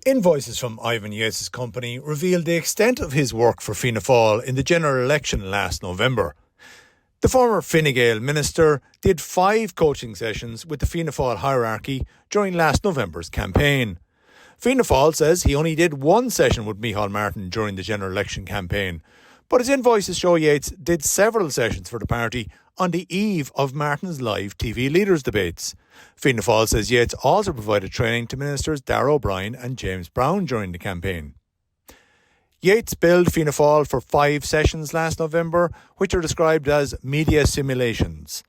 Invoices from Ivan Yates' company revealed the extent of his work for Fianna Fáil in the general election last November. The former Fine Gael minister did 5 coaching sessions with the Fianna Fáil hierarchy during last November's campaign. Fianna Fáil says he only did 1 session with Micheál Martin during the general election campaign, but his invoices show Yates did several sessions for the party on the eve of Martin's live TV leaders debates. Fianna Fáil says Yates also provided training to ministers Darragh O'Brien and James Brown during the campaign. Yates billed Fianna Fáil for 5 sessions last November, which are described as media simulations.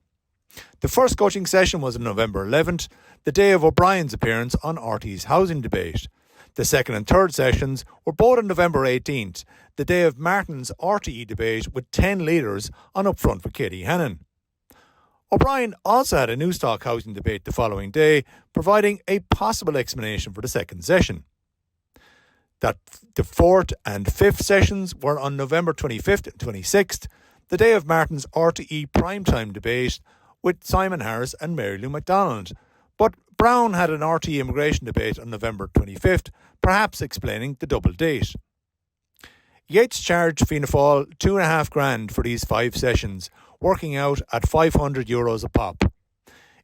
The first coaching session was on November 11th, the day of O'Brien's appearance on RT's housing debate. The second and third sessions were both on November 18th, the day of Martin's RTE debate with 10 leaders on Upfront with Katie Hannon. O'Brien also had a Newstalk housing debate the following day, providing a possible explanation for the second session. That the fourth and fifth sessions were on November 25th and 26th, the day of Martin's RTE primetime debate with Simon Harris and Mary Lou MacDonald. But Brown had an RTE immigration debate on November 25th, perhaps explaining the double date. Yates charged Fianna Fáil $2,500 for these 5 sessions, working out at €500 a pop.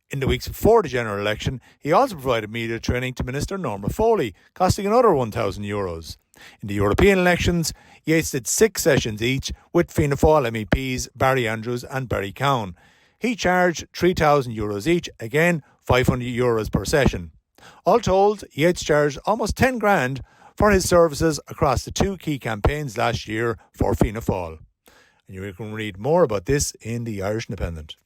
In the weeks before the general election, he also provided media training to Minister Norma Foley, costing another €1,000. In the European elections, Yates did 6 sessions each with Fianna Fáil MEPs Barry Andrews and Barry Cowan. He charged €3,000 each, again €500 per session. All told, Yates charged almost $10,000 for his services across the 2 key campaigns last year for Fianna Fáil. And you can read more about this in the Irish Independent.